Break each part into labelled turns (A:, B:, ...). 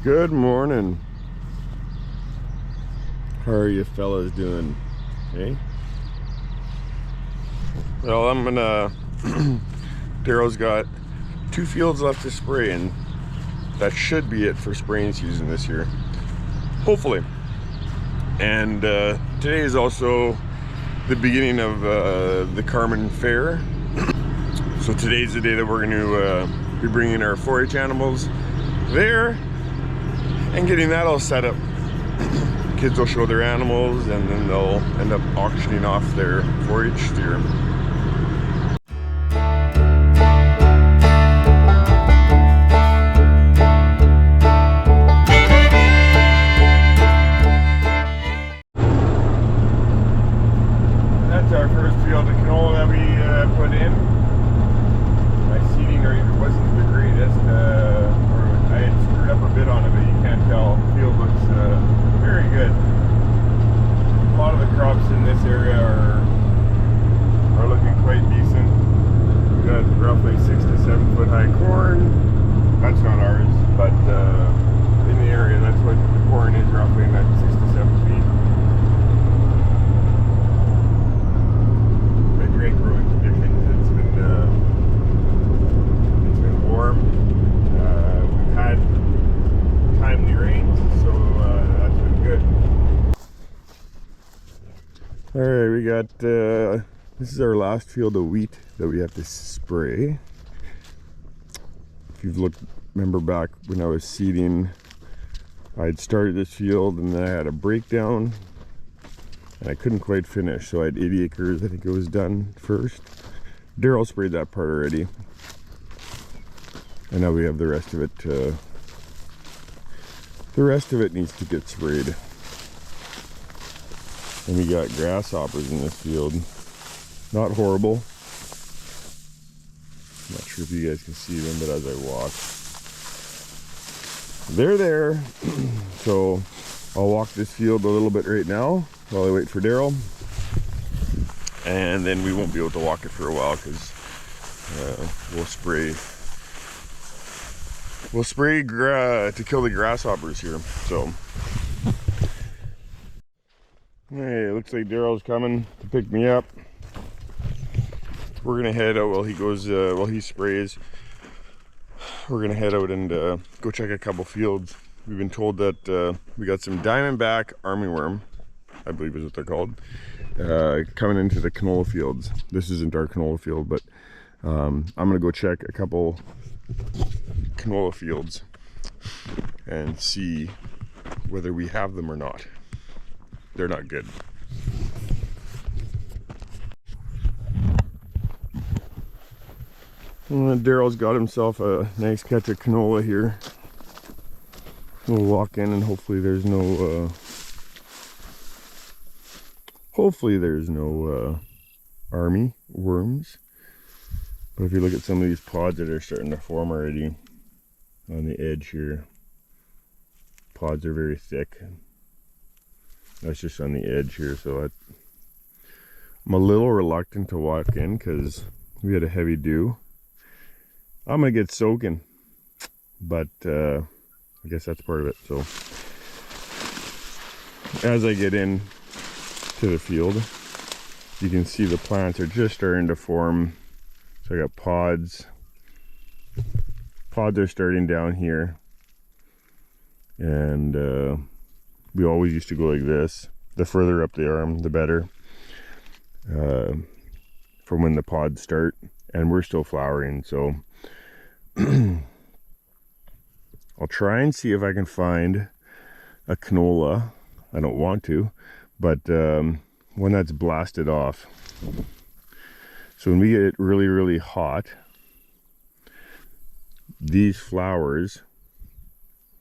A: Good morning. How are you fellas doing? Hey? Well, I'm gonna Daryl's got 2 fields left to spray, and that should be it for spraying season this year. Hopefully. And today is also the beginning of the Carmen Fair. So today's the day that we're going to be bringing our 4-H animals there and getting that all set up. Kids will show their animals, and then they'll end up auctioning off their 4-H steer. That's our first field of canola that we put in. My seeding rate wasn't the greatest, or I had screwed up a bit on it, but you can't tell. The field looks very good. A lot of the crops in this area are looking quite decent. We got roughly 6 to 7 foot high corn. That's not ours, but in the area, that's what the corn is, roughly in that 6 to 7 feet. Been great growing conditions. It's been warm. We've had timely rains, so that's been good. All right, we got this is our last field of wheat that we have to spray. If you've remember back when I was seeding, I'd started this field and then I had a breakdown and I couldn't quite finish, so I had 80 acres. I think it was done first. Daryl sprayed that part already, and now we have the rest of it. The rest of it needs to get sprayed. And we got grasshoppers in this field. Not horrible. Not sure if you guys can see them, but as I walk, they're there. So I'll walk this field a little bit right now while I wait for Daryl, and then we won't be able to walk it for a while because we'll spray to kill the grasshoppers here. So hey, it looks like Daryl's coming to pick me up. We're gonna head out while he goes, while he sprays. We're gonna head out and go check a couple fields. We've been told that we got some diamondback armyworm, I believe is what they're called, coming into the canola fields. This isn't our canola field, but I'm gonna go check a couple canola fields and see whether we have them or not. They're not good. Daryl's got himself a nice catch of canola here. We'll walk in and hopefully there's no army worms. But if you look at some of these pods that are starting to form already on the edge here, pods are very thick. That's just on the edge here, so I'm a little reluctant to walk in because we had a heavy dew. I'm gonna get soaking, but I guess that's part of it. So as I get in to the field, you can see the plants are just starting to form. So I got pods. Pods are starting down here, and we always used to go like this. The further up the arm, the better. From when the pods start, and we're still flowering, so I'll try and see if I can find a canola. I don't want to, but one that's blasted off. So when we get it really, really hot, these flowers,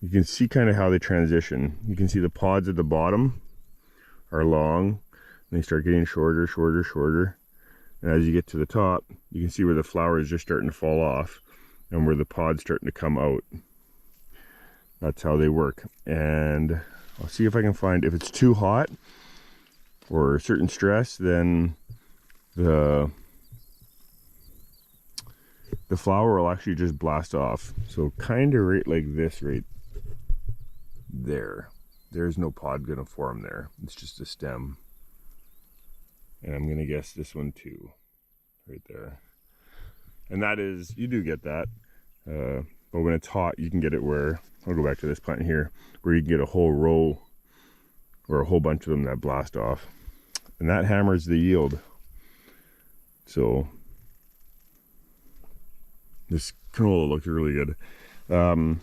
A: you can see kind of how they transition. You can see the pods at the bottom are long, and they start getting shorter, shorter, shorter. And as you get to the top, you can see where the flower is just starting to fall off and where the pod's starting to come out. That's how they work. And I'll see if I can find, if it's too hot or a certain stress, then the flower will actually just blast off. So kind of right like this right there. There's no pod gonna form there. It's just a stem. And I'm gonna guess this one too, right there. And that is, you do get that. But when it's hot, you can get it where, I'll go back to this plant here, where you can get a whole row or a whole bunch of them that blast off. And that hammers the yield. So this canola looks really good. So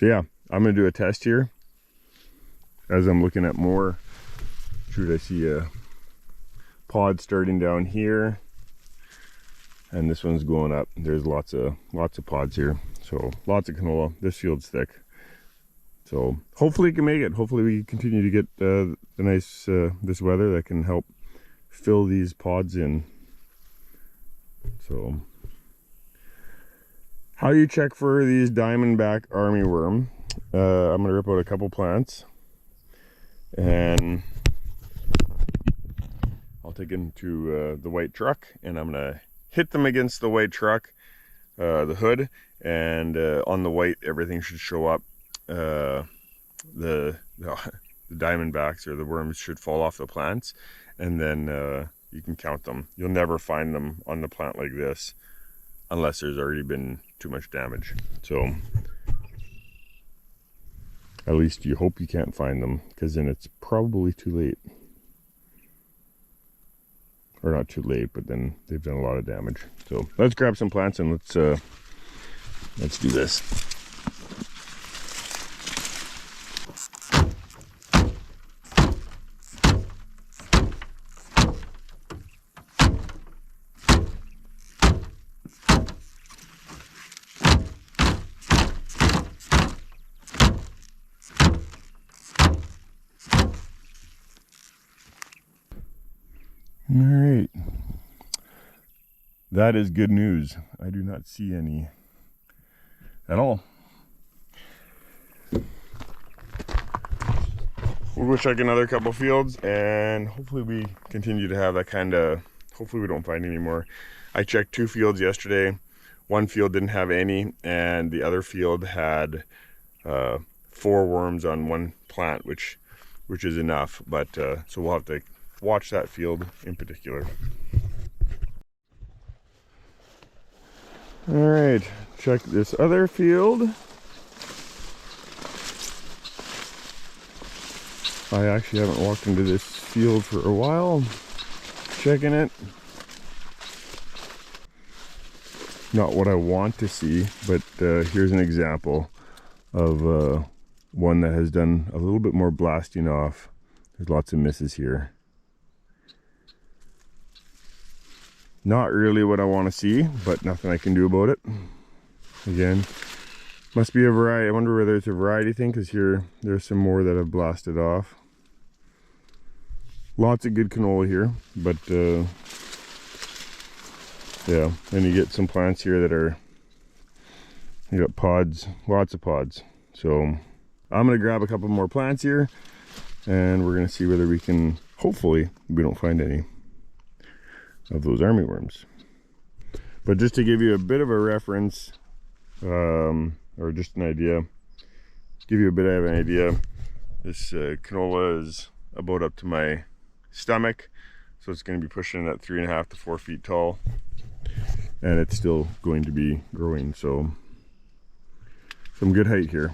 A: yeah, I'm gonna do a test here as I'm looking at more. Shoot, I see a pod starting down here, and this one's going up. There's lots of pods here, so lots of canola. This field's thick, so hopefully it can make it. Hopefully we continue to get the nice this weather that can help fill these pods in. So how you check for these diamondback armyworm? I'm gonna rip out a couple plants and I'll take them to the white truck, and I'm gonna hit them against the white truck, the hood, and on the white everything should show up. The diamondbacks or the worms should fall off the plants, and then you can count them. You'll never find them on the plant like this unless there's already been too much damage. So at least you hope you can't find them, because then it's probably too late. Or not too late, but then they've done a lot of damage. So let's grab some plants and let's do this. All right, that is good news. I do not see any at all. We'll go check another couple fields, and hopefully we continue to have that kind of, hopefully we don't find any more. I checked 2 fields yesterday. One field didn't have any, and the other field had 4 worms on one plant, which is enough. But so we'll have to watch that field in particular. All right, check this other field. I actually haven't walked into this field for a while. Checking it. Not what I want to see, but here's an example of one that has done a little bit more blasting off. There's lots of misses here. Not really what I want to see, but nothing I can do about it. Again, must be a variety. I wonder whether it's a variety thing, because here there's some more that have blasted off. Lots of good canola here, but yeah, then you get some plants here that are, you got pods, lots of pods. So I'm gonna grab a couple more plants here, and we're gonna see whether we can, hopefully we don't find any of those armyworms. But just to give you a bit of a reference, or just an idea, give you a bit of an idea, this canola is about up to my stomach, so it's going to be pushing at 3.5 to 4 feet tall, and it's still going to be growing, so some good height here.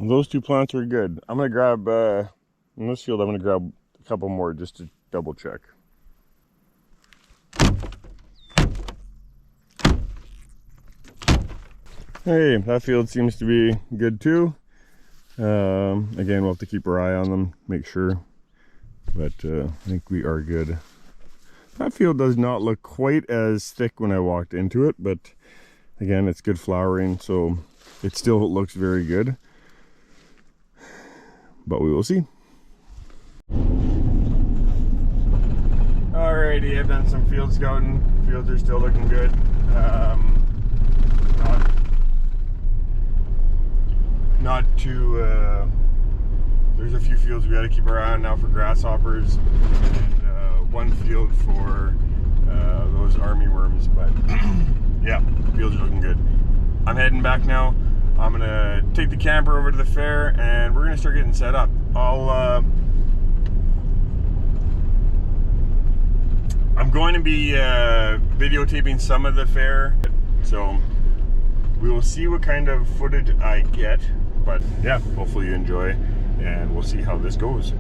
A: Those 2 plants are good. I'm gonna grab in this field, I'm gonna grab a couple more just to double check. Hey, that field seems to be good too. Again, we'll have to keep our eye on them, make sure, but I think we are good. That field does not look quite as thick when I walked into it, but again, it's good flowering, so it still looks very good. But we will see. Alrighty, Friday I've done some field scouting. Fields are still looking good. Not too, there's a few fields we got to keep our eye on now for grasshoppers, and one field for those army worms, but yeah, fields are looking good. I'm heading back now. I'm gonna take the camper over to the fair and we're gonna start getting set up. I'm going to be videotaping some of the fair, so we will see what kind of footage I get. But yeah, hopefully you enjoy, and we'll see how this goes.